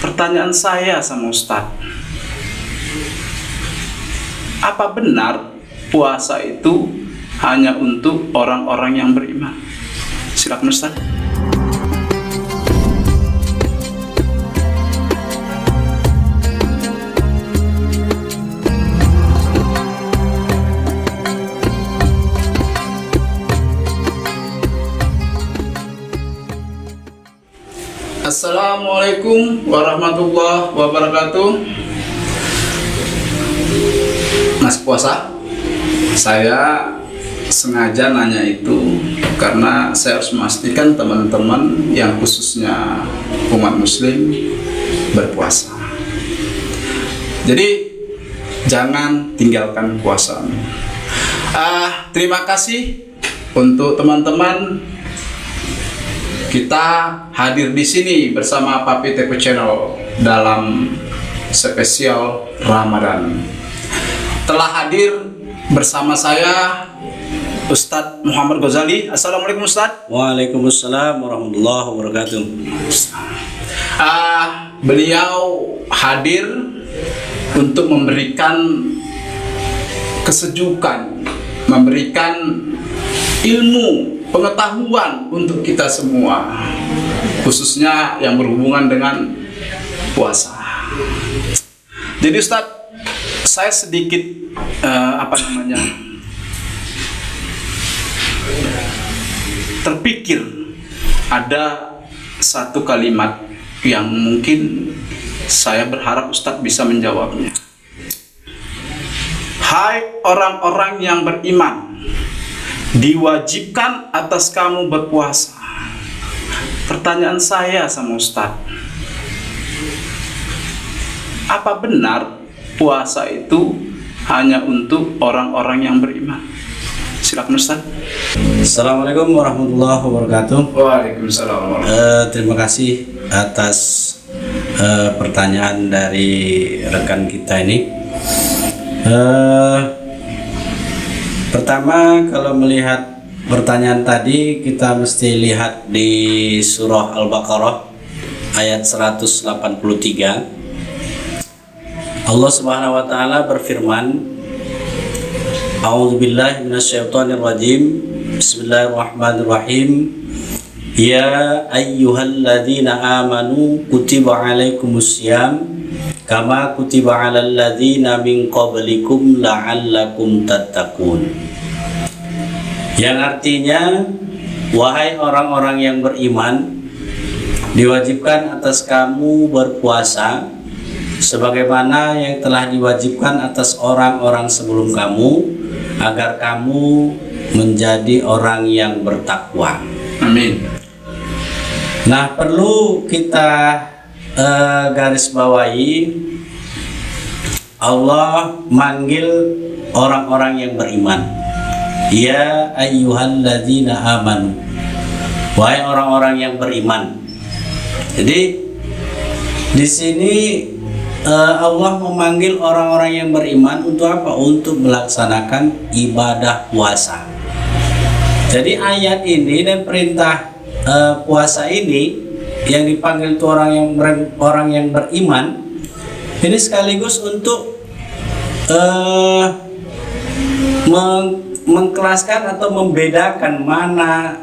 Pertanyaan saya sama Ustadz, apa benar puasa itu hanya untuk orang-orang yang beriman? Silakan Ustadz. Assalamualaikum warahmatullahi wabarakatuh. Mas puasa? Saya sengaja nanya itu karena saya harus memastikan teman-teman yang khususnya umat muslim berpuasa. Jadi jangan tinggalkan puasa. Terima kasih untuk teman-teman. Kita hadir di sini bersama Papi TP Channel dalam spesial Ramadan. Telah hadir bersama saya Ustadz Muhammad Ghazali. Assalamualaikum Ustadz. Waalaikumsalam warahmatullahi wabarakatuh. Beliau hadir untuk memberikan kesejukan, memberikan ilmu, pengetahuan untuk kita semua, khususnya yang berhubungan dengan puasa. Jadi Ustadz, saya sedikit terpikir ada satu kalimat yang mungkin saya berharap Ustadz bisa menjawabnya. Hai orang-orang yang beriman, diwajibkan atas kamu berpuasa. Pertanyaan saya sama Ustadz, apa benar puasa itu hanya untuk orang-orang yang beriman? Silakan Ustadz. Assalamualaikum warahmatullahi wabarakatuh. Waalaikumsalam. Terima kasih atas pertanyaan dari rekan kita ini. Pertama, kalau melihat pertanyaan tadi, kita mesti lihat di surah Al-Baqarah ayat 183. Allah Subhanahu wa taala berfirman, A'udzubillahi minasyaitonirrajim. Bismillahirrahmanirrahim. Ya ayyuhalladzina amanu kutiba alaikumussyam kama kutiba alal ladzina min qablikum la'allakum tattaqun. Yang artinya, wahai orang-orang yang beriman, diwajibkan atas kamu berpuasa sebagaimana yang telah diwajibkan atas orang-orang sebelum kamu, agar kamu menjadi orang yang bertakwa. Amin. Nah, perlu kita garis bawahi, Allah manggil orang-orang yang beriman. Ya ayyuhalladzina amanu, wahai orang-orang yang beriman. Jadi di sini Allah memanggil orang-orang yang beriman untuk apa? Untuk melaksanakan ibadah puasa. Jadi ayat ini dan perintah puasa ini yang dipanggil itu orang yang beriman, ini sekaligus untuk mengkelaskan atau membedakan mana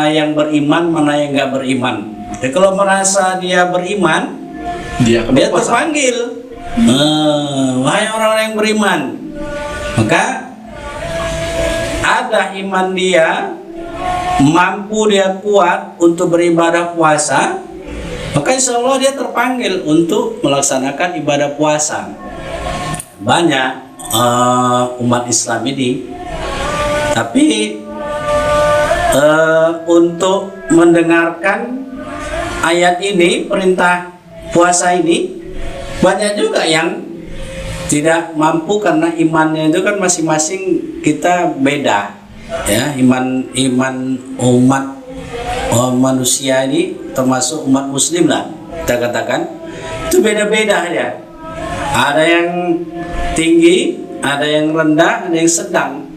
yang beriman, mana yang nggak beriman. Jadi kalau merasa dia beriman, dia terpanggil, wahai orang-orang yang beriman. Maka ada iman dia, mampu dia kuat untuk beribadah puasa, maka insya Allah dia terpanggil untuk melaksanakan ibadah puasa. Banyak umat Islam ini, tapi untuk mendengarkan ayat ini, perintah puasa ini, banyak juga yang tidak mampu karena imannya itu kan masing-masing kita beda, ya. Iman umat manusia ini, termasuk umat muslim lah kita katakan, itu beda-beda ya. Ada yang tinggi, ada yang rendah, ada yang sedang.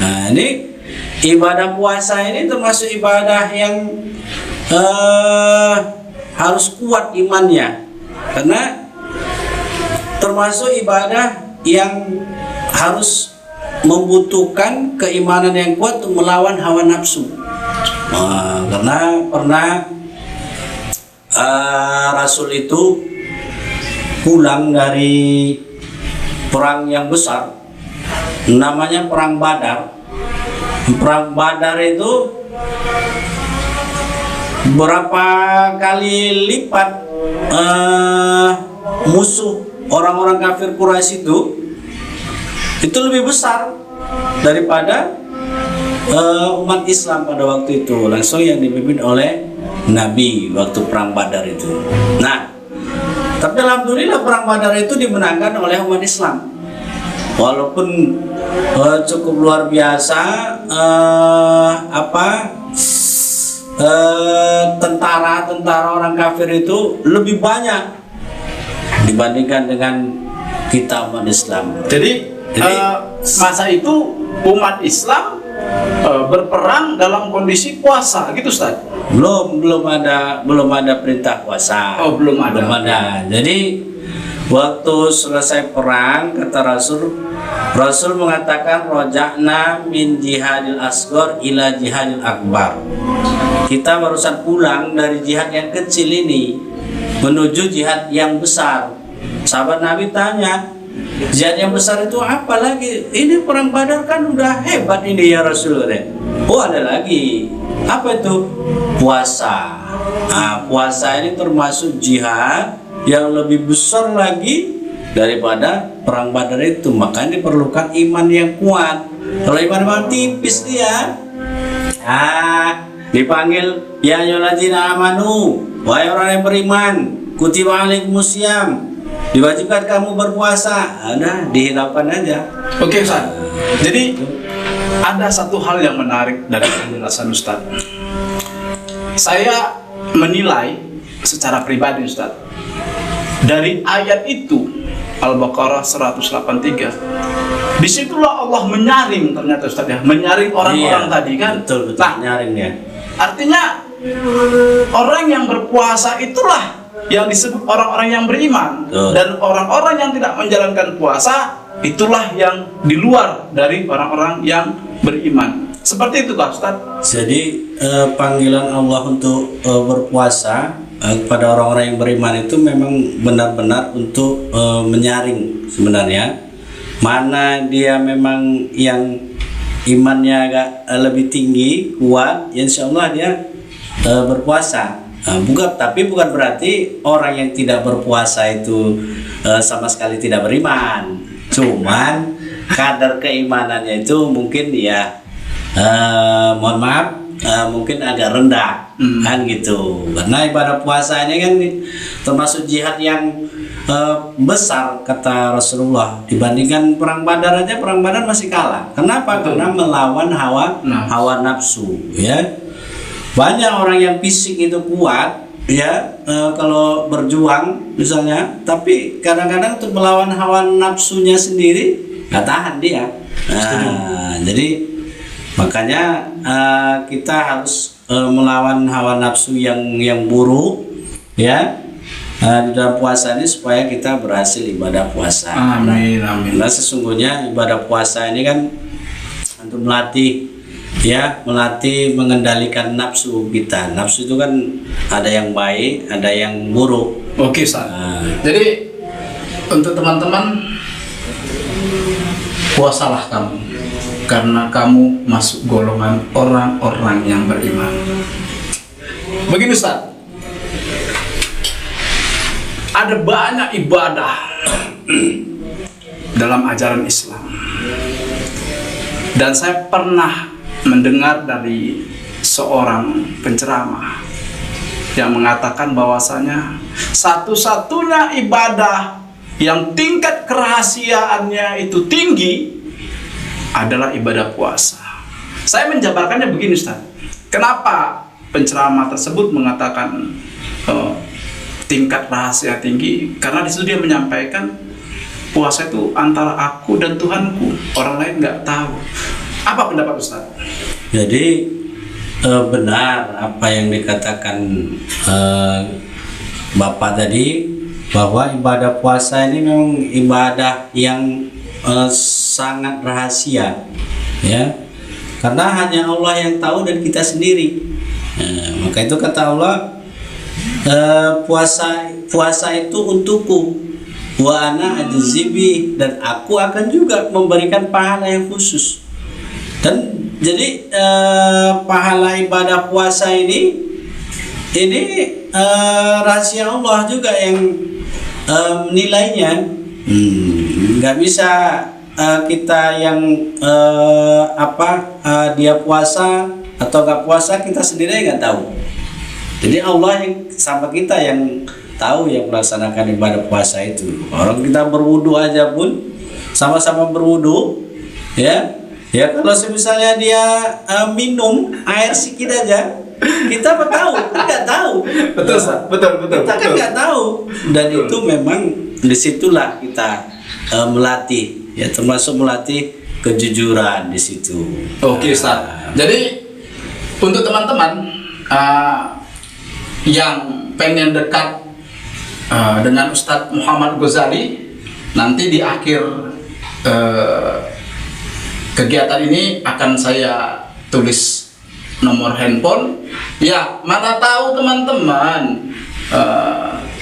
Nah, ini ibadah puasa ini termasuk ibadah yang harus kuat imannya. karena termasuk ibadah yang harus membutuhkan keimanan yang kuat untuk melawan hawa nafsu. Karena pernah Rasul itu pulang dari perang yang besar, namanya perang Badar. Perang Badar itu berapa kali lipat musuh orang-orang kafir Quraisy itu lebih besar daripada umat Islam pada waktu itu, langsung yang dipimpin oleh Nabi waktu perang Badar itu. Nah, tapi alhamdulillah perang Badar itu dimenangkan oleh umat Islam. Walaupun cukup luar biasa tentara orang kafir itu lebih banyak dibandingkan dengan kita umat Islam. Jadi masa itu umat Islam berperang dalam kondisi puasa gitu, Ustaz? Belum ada perintah puasa. Oh, belum ada. Jadi waktu selesai perang, kata Rasul mengatakan roja'na min jihadil asghar ila jihadil akbar. Kita barusan pulang dari jihad yang kecil ini menuju jihad yang besar. Sahabat Nabi tanya, jihad yang besar itu apa lagi? Ini perang Badar kan udah hebat ini ya Rasul. Oh, ada lagi. Apa itu? Puasa. Nah, puasa ini termasuk jihad yang lebih besar lagi daripada perang Badar itu. Makanya diperlukan iman yang kuat. Kalau iman tipis dia, dipanggil ya ayyuhalladzina amanu, wahai orang yang beriman, kutiba alaikumusiyam, diwajibkan kamu berpuasa. Ada, dihiraukan aja. Oke, Ustaz. Jadi ada satu hal yang menarik dari penjelasan Ustaz. Saya menilai secara pribadi, Ustaz, dari ayat itu Al-Baqarah 183, disitulah Allah menyaring, ternyata Ustaz ya, menyaring orang-orang tadi kan. Betul, nah, menyaring ya. Artinya orang yang berpuasa itulah yang disebut orang-orang yang beriman. Dan orang-orang yang tidak menjalankan puasa itulah yang di luar dari orang-orang yang beriman. Seperti itu, Pak Ustaz. Jadi panggilan Allah untuk berpuasa kepada orang-orang yang beriman itu memang benar-benar untuk menyaring sebenarnya mana dia memang yang imannya agak lebih tinggi, kuat, ya insya Allah dia berpuasa. Tapi bukan berarti orang yang tidak berpuasa itu sama sekali tidak beriman. Cuman kadar keimanannya itu mungkin ya mohon maaf mungkin agak rendah, kan gitu. Karena ibadah puasanya kan termasuk jihad yang besar kata Rasulullah, dibandingkan perang Badar aja. Perang Badar masih kalah. Kenapa? Karena melawan hawa nafsu ya. Banyak orang yang fisik itu kuat ya, kalau berjuang misalnya, tapi kadang-kadang untuk melawan hawa nafsunya sendiri nggak tahan dia. Jadi makanya kita harus melawan hawa nafsu yang buruk ya di dalam puasa ini supaya kita berhasil ibadah puasa. Amin, amin. Nah, sesungguhnya ibadah puasa ini kan untuk melatih mengendalikan nafsu kita. Nafsu itu kan ada yang baik, ada yang buruk. Oke, Ustaz. Jadi untuk teman-teman, puasalah kamu karena kamu masuk golongan orang-orang yang beriman. Begini, Ustaz. Ada banyak ibadah dalam ajaran Islam. Dan saya pernah mendengar dari seorang penceramah yang mengatakan bahwasanya satu-satunya ibadah yang tingkat kerahasiaannya itu tinggi adalah ibadah puasa. Saya menjabarkannya begini, Ustaz. Kenapa penceramah tersebut mengatakan tingkat rahasia tinggi? Karena di situ dia menyampaikan puasa itu antara aku dan Tuhanku, orang lain nggak tahu. Apa pendapat Ustaz? Jadi benar apa yang dikatakan Bapak tadi, bahwa ibadah puasa ini memang ibadah yang sangat rahasia, ya, karena hanya Allah yang tahu dan kita sendiri. Maka itu kata Allah, puasa itu untukku, wa ana ajzibi, dan aku akan juga memberikan pahala yang khusus. Dan jadi pahala ibadah puasa ini rahasia Allah juga yang nilainya. Nggak bisa kita yang dia puasa atau nggak puasa kita sendiri nggak tahu. Jadi Allah yang sama kita yang tahu, yang melaksanakan ibadah puasa itu. Orang kita berwudu aja pun sama-sama berwudu, ya kalau misalnya dia minum air sedikit aja, kita tahu, kan nggak tahu. Betul. Kita kan nggak tahu, dan itu memang disitulah kita melatih, ya, termasuk melatih kejujuran di situ. Oke, Ustaz. Jadi untuk teman-teman yang pengen dekat dengan Ustadz Muhammad Ghazali, nanti di akhir kegiatan ini akan saya tulis nomor handphone. Ya, mana tahu teman-teman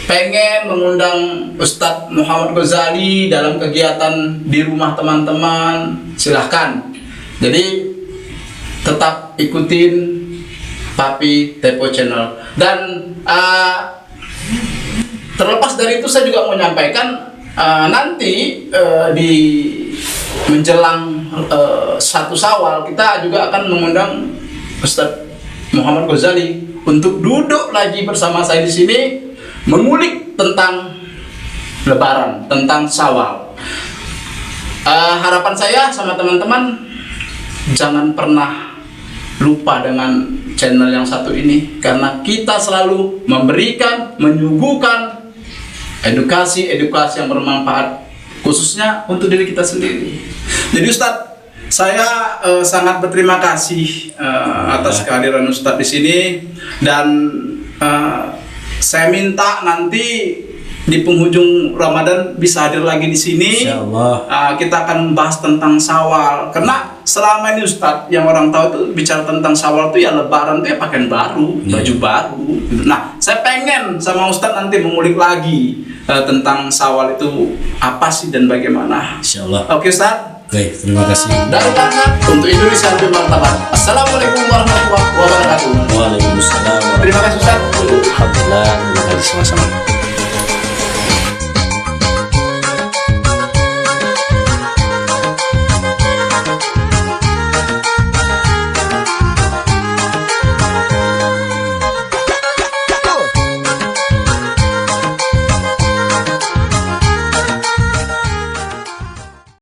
pengen mengundang Ustadz Muhammad Ghazali dalam kegiatan di rumah teman-teman, silahkan. Jadi tetap ikutin Papi Tepo Channel. Dan terlepas dari itu, saya juga mau menyampaikan nanti di menjelang 1 Syawal kita juga akan mengundang Ustadz Muhammad Ghazali untuk duduk lagi bersama saya di sini mengulik tentang Lebaran, tentang Syawal. Harapan saya sama teman-teman, jangan pernah lupa dengan channel yang satu ini, karena kita selalu memberikan, menyuguhkan edukasi yang bermanfaat, khususnya untuk diri kita sendiri. Jadi Ustadz, saya sangat berterima kasih atas kehadiran Ustadz di sini, dan saya minta nanti di penghujung Ramadan bisa hadir lagi di sini. Insyaallah. Kita akan membahas tentang Syawal, karena selama ini Ustadz yang orang tahu itu bicara tentang Syawal itu ya Lebaran itu ya pakaian baru, baju baru. Nah, saya pengen sama Ustadz nanti mengulik lagi tentang Syawal itu apa sih dan bagaimana. Insyaallah. Oke Ustadz. Oke, terima kasih. Dari tangan untuk Indonesia lebih martabat. Assalamualaikum warahmatullahi wabarakatuh. Waalaikumsalam. Terima kasih Ustadz. Alhamdulillah, terima kasih sama-sama.